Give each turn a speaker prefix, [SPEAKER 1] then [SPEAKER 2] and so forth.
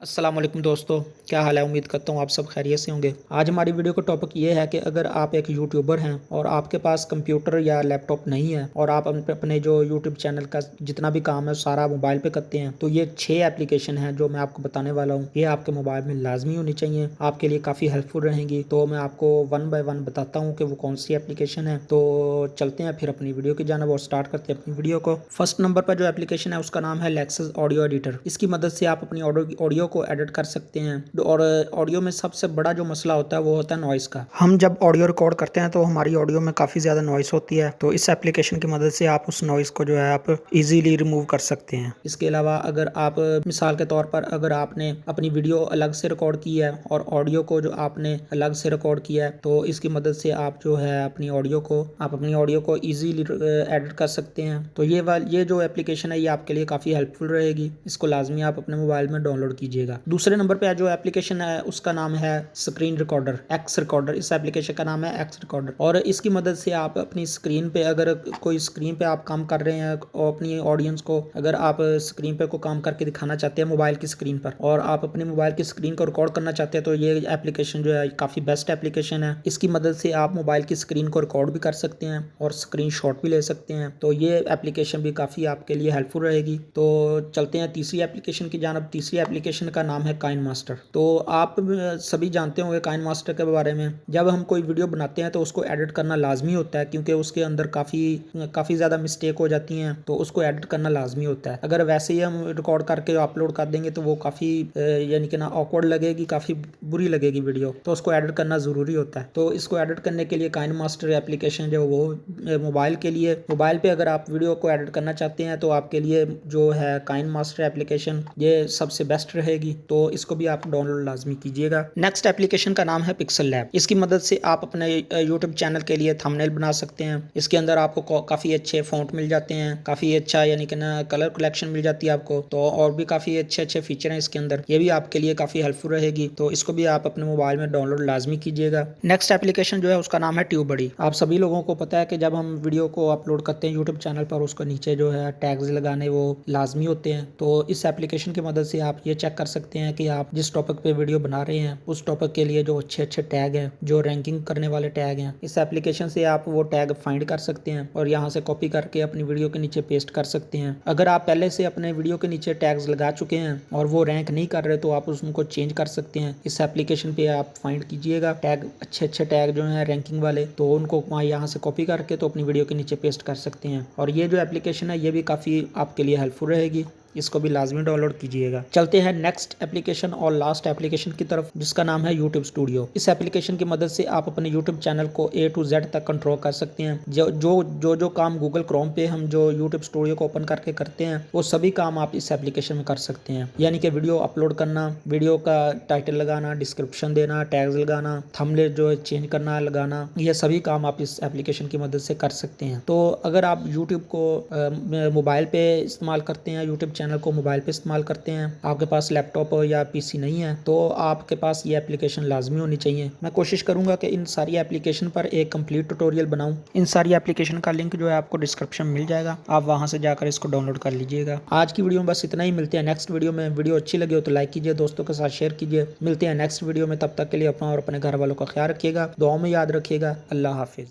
[SPEAKER 1] अस्सलाम वालेकुम दोस्तों, क्या हाल है। उम्मीद करता हूँ आप सब खैरियत से होंगे। आज हमारी वीडियो का टॉपिक ये है कि अगर आप एक यूट्यूबर हैं और आपके पास कंप्यूटर या लैपटॉप नहीं है और आप अपने जो यूट्यूब चैनल का जितना भी काम है सारा मोबाइल पे करते हैं, तो ये 6 एप्लीकेशन हैं जो मैं आपको बताने वाला हूँ। ये आपके मोबाइल में लाजमी होनी चाहिए, आपके लिए काफ़ी हेल्पफुल रहेंगी। तो मैं आपको वन बाय वन बताता हूँ कि वो कौन सी एप्लीकेशन है। तो चलते हैं फिर अपनी वीडियो की जानिब और स्टार्ट करते हैं अपनी वीडियो को। फर्स्ट नंबर पर जो एप्लीकेशन है उसका नाम है लेक्सस ऑडियो एडिटर। इसकी मदद से आप अपनी ऑडियो को एडिट कर सकते हैं। और ऑडियो में सबसे बड़ा जो मसला होता है वो होता है नॉइस का। हम जब ऑडियो रिकॉर्ड करते हैं तो हमारी ऑडियो में काफ़ी ज़्यादा नॉइस होती है, तो इस एप्लीकेशन की मदद से आप उस नॉइस को जो है आप इजीली रिमूव कर सकते हैं। इसके अलावा अगर आप मिसाल के तौर पर अगर आपने अपनी वीडियो अलग से रिकॉर्ड की है और ऑडियो को जो आपने अलग से रिकॉर्ड किया है, तो इसकी मदद से आप जो है अपनी ऑडियो को इजीली एडिट कर सकते हैं। तो ये जो एप्लीकेशन है ये आपके लिए काफ़ी हेल्पफुल रहेगी। इसको लाजमी आप अपने मोबाइल में डाउनलोड कीजिएगा। दूसरे नंबर पे जो एप्लीकेशन है उसका नाम है स्क्रीन रिकॉर्डर, एक्स रिकॉर्डर। इस एप्लीकेशन का नाम है एक्स रिकॉर्डर और इसकी मदद से आप अपनी स्क्रीन पे अगर कोई स्क्रीन पे आप काम कर रहे हैं और अपनी ऑडियंस को अगर आप स्क्रीन पे को काम करके दिखाना चाहते हैं मोबाइल की स्क्रीन पर और आप अपने मोबाइल की स्क्रीन को रिकॉर्ड करना चाहते हैं, तो ये एप्लीकेशन जो है काफ़ी बेस्ट एप्लीकेशन है। इसकी मदद से आप मोबाइल की स्क्रीन को रिकॉर्ड भी कर सकते हैं और स्क्रीन शॉट भी ले सकते हैं। तो ये एप्लीकेशन भी काफ़ी आपके लिए हेल्पफुल रहेगी। तो चलते हैं तीसरी एप्लीकेशन की जानिब। तीसरी एप्लीकेशन का नाम है काइन मास्टर। तो आप सभी जानते होंगे काइन मास्टर के बारे में। जब हम कोई वीडियो बनाते हैं तो उसको एडिट करना लाजमी होता है, क्योंकि उसके अंदर काफ़ी ज़्यादा मिस्टेक हो जाती हैं, तो उसको एडिट करना लाजमी होता है। अगर वैसे ही हम रिकॉर्ड करके अपलोड कर देंगे तो वो काफ़ी यानी कि ना ऑकवर्ड लगेगी, काफ़ी बुरी लगेगी वीडियो, तो उसको एडिट करना ज़रूरी होता है। तो इसको एडिट करने के लिए काइन मास्टर एप्लीकेशन जो वो मोबाइल पे अगर आप वीडियो को एडिट करना चाहते हैं तो आपके लिए जो है काइन मास्टर एप्लीकेशन ये सबसे बेस्ट रहेगी। तो इसको भी आप डाउनलोड लाजमी कीजिएगा। नेक्स्ट एप्लीकेशन का नाम है पिक्सल लैब। इसकी मदद से आप अपने यूट्यूब चैनल के लिए थंबनेल बना सकते हैं। इसके अंदर आपको काफ़ी अच्छे फ़ॉन्ट मिल जाते हैं, काफ़ी अच्छा यानी कि ना कलर कलेक्शन मिल जाती है आपको। तो और भी काफ़ी अच्छे फीचर हैं इसके अंदर, ये भी आपके लिए काफ़ी हेल्पफुल रहेगी। तो इसको भी आप अपने मोबाइल में डाउनलोड लाजमी कीजिएगा। नेक्स्ट एप्लीकेशन जो है उसका नाम है ट्यूबबडी। आप सभी लोगों को पता है कि जब हम वीडियो को अपलोड करते हैं यूट्यूब चैनल पर, उसको नीचे जो है टैग्स लगाने वो लाजमी होते हैं। तो इस एप्लीकेशन की मदद से आप ये चेक कर सकते हैं कि आप जिस टॉपिक पे वीडियो बना रहे हैं उस टॉपिक के लिए जो अच्छे टैग हैं, जो रैंकिंग करने वाले टैग हैं, इस एप्लीकेशन से आप वो टैग फाइंड कर सकते हैं और यहाँ से कॉपी करके अपनी वीडियो के नीचे पेस्ट कर सकते हैं। अगर आप पहले से अपने वीडियो के नीचे टैग्स लगा चुके हैं और वो रैंक नहीं कर रहे तो आप उसको चेंज कर सकते हैं। इस एप्लीकेशन पे आप फाइंड कीजिएगा टैग, अच्छे टैग जो हैं रैंकिंग वाले, तो उनको वहाँ यहाँ से कॉपी करके तो अपनी वीडियो के नीचे पेस्ट कर सकते हैं। और ये जो एप्लीकेशन है ये भी काफ़ी आपके लिए हेल्पफुल रहेगी, इसको भी लाजमी डाउनलोड कीजिएगा। चलते हैं नेक्स्ट एप्लीकेशन और लास्ट एप्लीकेशन की तरफ, जिसका नाम है यूट्यूब स्टूडियो। इस एप्लीकेशन की मदद से आप अपने यूट्यूब चैनल को A to Z तक कंट्रोल कर सकते हैं। जो काम गूगल क्रोम पे हम जो यूट्यूब स्टूडियो को ओपन करके करते हैं वो सभी काम आप इस एप्लीकेशन में कर सकते हैं। यानी कि वीडियो अपलोड करना, वीडियो का टाइटल लगाना, डिस्क्रिप्शन देना, टैग्स लगाना, थंबनेल जो चेंज करना लगाना, ये सभी काम आप इस एप्लीकेशन की मदद से कर सकते हैं। तो अगर आप यूट्यूब को मोबाइल पे इस्तेमाल करते हैं, यूट्यूब चैनल को मोबाइल पे इस्तेमाल करते हैं, आपके पास लैपटॉप या पीसी नहीं है, तो आपके पास ये एप्लीकेशन लाजमी होनी चाहिए। मैं कोशिश करूंगा कि इन सारी एप्लीकेशन पर एक कंप्लीट ट्यूटोरियल बनाऊं। इन सारी एप्लीकेशन का लिंक जो है आपको डिस्क्रिप्शन में मिल जाएगा, आप वहां से जाकर इसको डाउनलोड कर लीजिएगा। आज की वीडियो में बस इतना ही। मिलते हैं नेक्स्ट वीडियो में। वीडियो अच्छी लगी हो तो लाइक कीजिए, दोस्तों के साथ शेयर कीजिए। मिलते हैं नेक्स्ट वीडियो में, तब तक के लिए अपना और अपने घर वालों का ख्याल रखिएगा, दुआओं में याद रखिएगा। अल्लाह हाफिज।